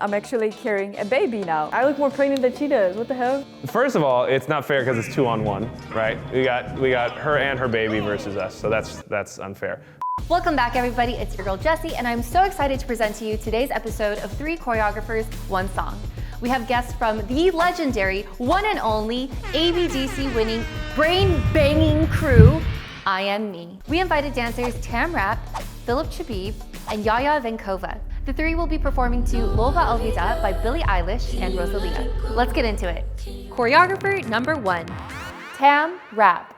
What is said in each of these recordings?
I'm actually carrying a baby now. I look more pregnant than she does. What the hell? First of all, it's not fair because it's 2-on-1, right? We got her and her baby versus us, so that's unfair. Welcome back, everybody. It's your girl Jessie, and I'm so excited to present to you today's episode of 3 Choreographers, 1 Song. We have guests from the legendary, one and only, ABDC winning, brain-banging crew, I Am Me. We invited dancers Tam Rap, Philip Chabib, and Yaya Venkova. The 3 will be performing to Lova Alvida by Billie Eilish and Rosalia. Let's get into it. Choreographer number 1, Tam Rap.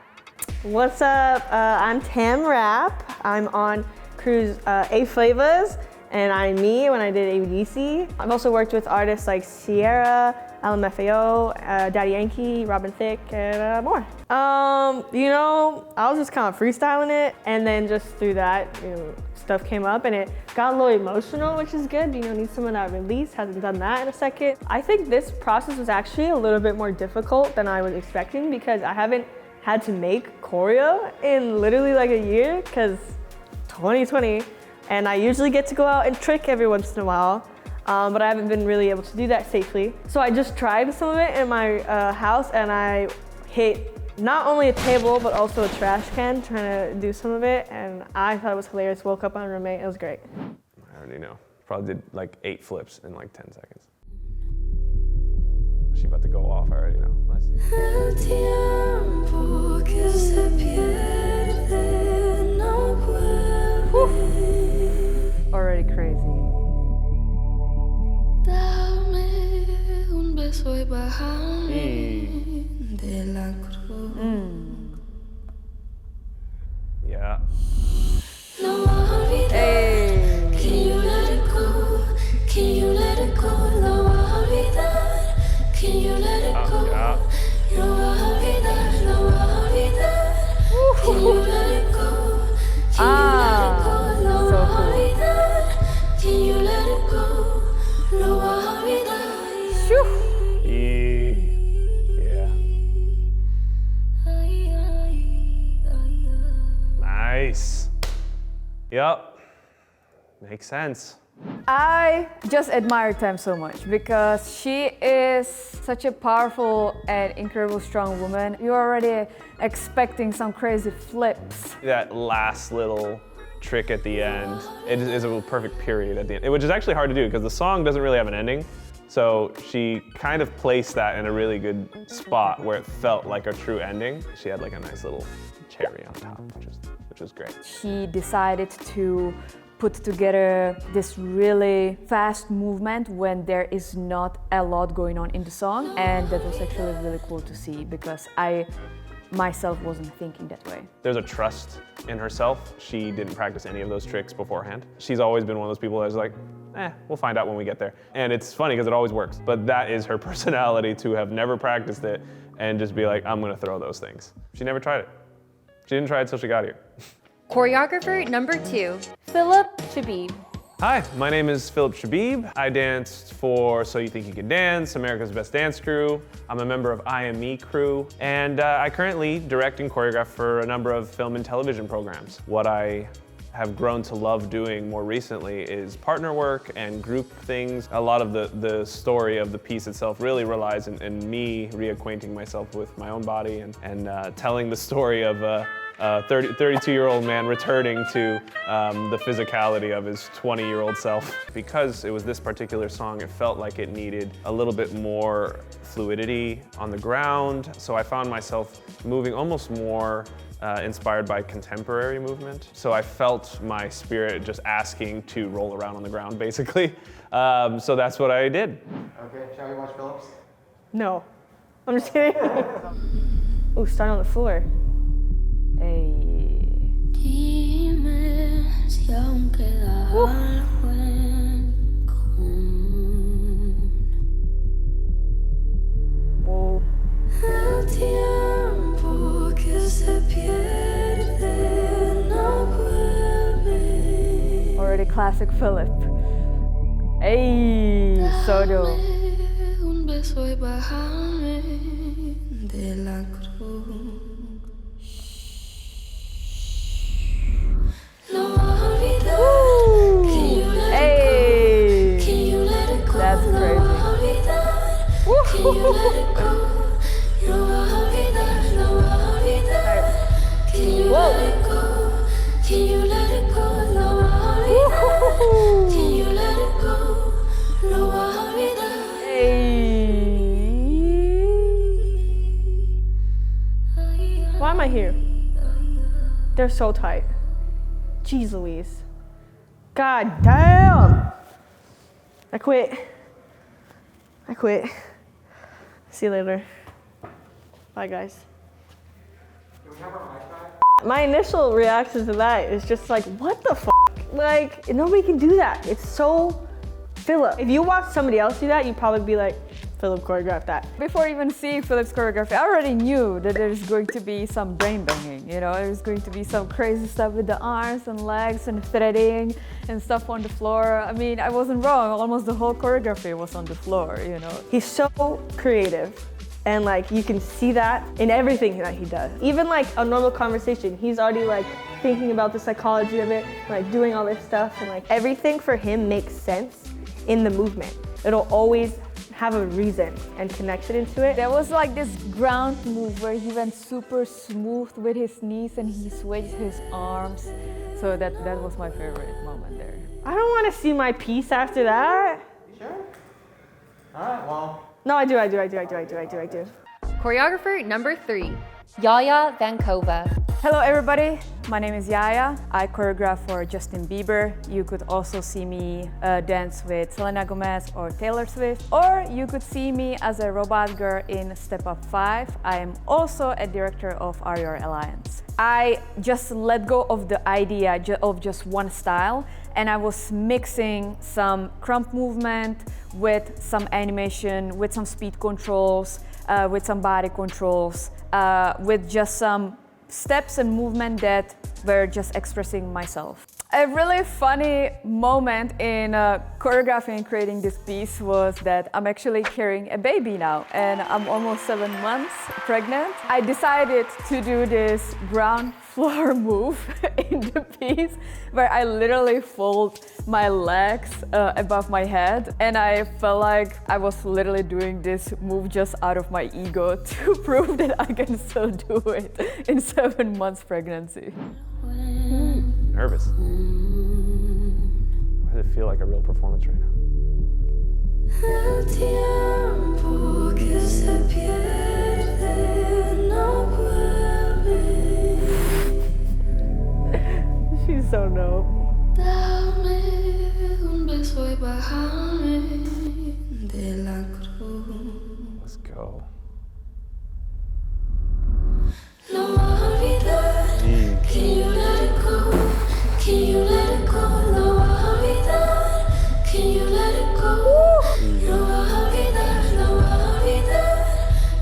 What's up? I'm Tam Rap. I'm on Crew's A Flavas, and I'm me when I did ABDC. I've also worked with artists like Sierra, LMFAO, Daddy Yankee, Robin Thicke, and more. I was just kind of freestyling it, and then just through that, stuff came up, and it got a little emotional, which is good. Need some of that release. Hasn't done that in a second. I think this process was actually a little bit more difficult than I was expecting because I haven't had to make choreo in literally like a year because 2020, and I usually get to go out and trick every once in a while. But I haven't been really able to do that safely. So I just tried some of it in my house, and I hit not only a table, but also a trash can trying to do some of it, and I thought it was hilarious. Woke up on a roommate, it was great. I already know. Probably did like 8 flips in like 10 seconds. She's about to go off, I already know. Let's see. Already crazy. Yeah. Hey. Can you let it go? Can you let it go? No olvidar. Can you let it go? Yeah. No olvidar. No olvidar. Can you let it go? Can you let it go? No so cool. olvidar. Can you let it go? No olvidar. Yeah. Nice. Yep. Makes sense. I just admire Tam so much because she is such a powerful and incredible strong woman. You're already expecting some crazy flips. That last little trick at the end, it is a perfect period at the end, which is actually hard to do because the song doesn't really have an ending. So she kind of placed that in a really good spot where it felt like a true ending. She had like a nice little cherry on top, which was great. She decided to put together this really fast movement when there is not a lot going on in the song, and that was actually really cool to see because I myself wasn't thinking that way. There's a trust in herself. She didn't practice any of those tricks beforehand. She's always been one of those people that's like, we'll find out when we get there. And it's funny because it always works, but that is her personality to have never practiced it and just be like, I'm gonna throw those things. She never tried it. She didn't try it till she got here. Choreographer number 2, Philip Chabib. Hi, my name is Philip Chabib. I danced for So You Think You Can Dance, America's Best Dance Crew. I'm a member of I Am Me crew, and I currently direct and choreograph for a number of film and television programs. What I have grown to love doing more recently is partner work and group things. A lot of the story of the piece itself really relies in me reacquainting myself with my own body and telling the story of a 32-year-old man returning to the physicality of his 20-year-old self. Because it was this particular song, it felt like it needed a little bit more fluidity on the ground, so I found myself moving almost more inspired by contemporary movement. So I felt my spirit just asking to roll around on the ground, basically. So that's what I did. Okay, shall we watch Phillips? No, I'm just kidding. Ooh, starting on the floor. Hey. Dime si aún queda algo en común. Whoa. El tiempo que se pierde no vuelve. Already classic Philip. Hey, so dope. Dame un beso y bájame de la cruz. No olvidar. Can you let it go? Can you let it go? No worry that, no worry that. Can you let it go? Can you let it go? No worry that. Can you let it go? No worry that. Why am I here? They're so tight. Jeez Louise. God damn! I quit. See you later. Bye, guys. My initial reaction to that is just like, what the f? Like, nobody can do that. It's so Philip. If you watch somebody else do that, you'd probably be like, Philip choreographed that. Before even seeing Philip's choreography, I already knew that there's going to be some brain banging, you know, there's going to be some crazy stuff with the arms and legs and threading and stuff on the floor. I mean, I wasn't wrong, almost the whole choreography was on the floor, you know. He's so creative. And like, you can see that in everything that he does. Even like a normal conversation, he's already like thinking about the psychology of it, like doing all this stuff, and like everything for him makes sense in the movement. It'll always have a reason and connection into it. There was like this ground move where he went super smooth with his knees and he switched his arms. So that was my favorite moment there. I don't want to see my piece after that. You sure? All right, well. No, I do. Choreographer number 3, Yaya Vankova. Hello everybody, my name is Yaya. I choreograph for Justin Bieber. You could also see me dance with Selena Gomez or Taylor Swift. Or you could see me as a robot girl in Step Up 5. I am also a director of Are Your Alliance. I just let go of the idea of just one style, and I was mixing some crump movement with some animation, with some speed controls, with some body controls, with just some steps and movement that were just expressing myself. A really funny moment in choreographing and creating this piece was that I'm actually carrying a baby now, and I'm almost 7 months pregnant. I decided to do this ground floor move in the piece where I literally fold my legs above my head, and I felt like I was literally doing this move just out of my ego to prove that I can still do it in 7 months pregnancy. Nervous. Why does it feel like a real performance right now? El tiempo que se pierde no vuelve. She's so dope. Dame un beso y bájame de la cruz. Let's go. No olvidar. Can you let it go? Can you let it go? No olvidar. Can you let it go? No olvidar. No olvidar.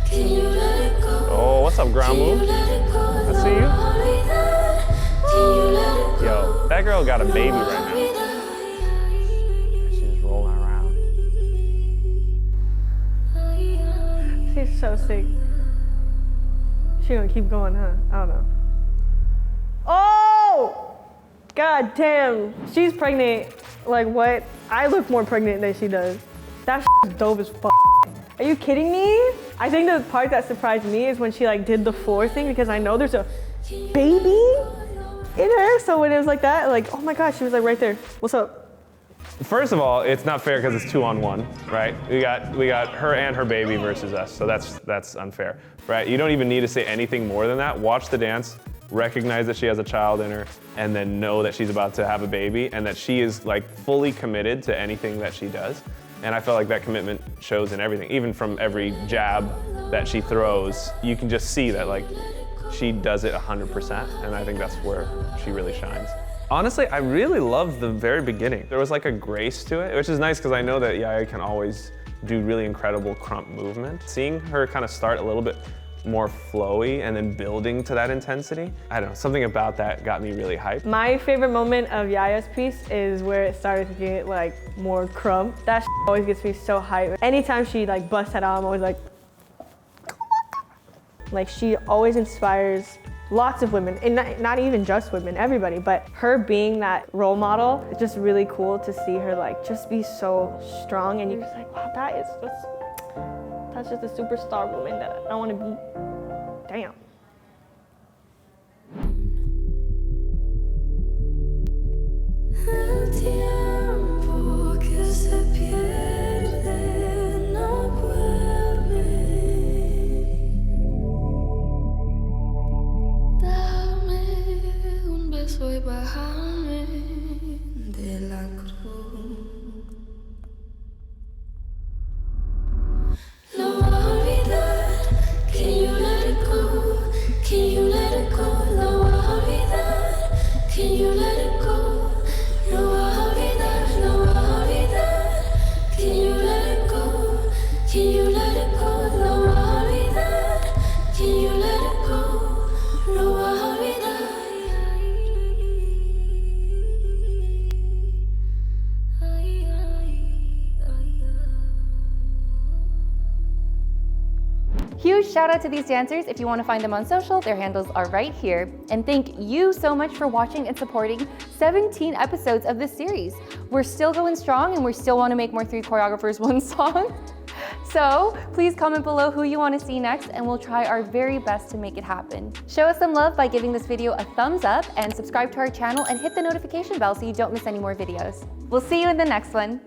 Can you let it go? Oh, what's up, ground move? I see you. Yo, that girl got a baby right now. She's rolling around. She's so sick. She gonna keep going, huh? I don't know. Oh! God damn. She's pregnant. Like what? I look more pregnant than she does. That is dope as fuck. Are you kidding me? I think the part that surprised me is when she like did the floor thing, because I know there's a baby in her. So when it was like that, like, oh my gosh, she was like right there. What's up? First of all, it's not fair because it's 2-on-1, right? We got her and her baby versus us, so that's unfair, right? You don't even need to say anything more than that. Watch the dance, recognize that she has a child in her, and then know that she's about to have a baby and that she is like fully committed to anything that she does. And I felt like that commitment shows in everything, even from every jab that she throws. You can just see that like she does it 100%, and I think that's where she really shines. Honestly, I really loved the very beginning. There was like a grace to it, which is nice because I know that Yaya can always do really incredible crump movement. Seeing her kind of start a little bit more flowy and then building to that intensity, I don't know, something about that got me really hyped. My favorite moment of Yaya's piece is where it started to get like more crump. That always gets me so hyped. Anytime she like busts that out, I'm always like she always inspires lots of women, and not even just women, everybody, but her being that role model, it's just really cool to see her like just be so strong, and you're just like, wow, that's That's just a superstar woman that I want to be. Damn. El tiempo que se pierde no vuelve. Dame un beso y bájame de la cruz. Lo voy a olvidar. Can you let it go? Can you let it go? Lo voy a olvidar. Can you let it go? Lo voy a olvidar, lo voy a olvidar. Can you let it go? Can you let it go? Lo voy a olvidar. Can you let it go? Lo voy a olvidar. Ay, ay, ay, Huge shout out to these dancers. If you want to find them on social, their handles are right here. And thank you so much for watching and supporting 17 episodes of this series. We're still going strong and we still want to make more 3 choreographers, 1 song. So please comment below who you want to see next and we'll try our very best to make it happen. Show us some love by giving this video a thumbs up and subscribe to our channel and hit the notification bell so you don't miss any more videos. We'll see you in the next one.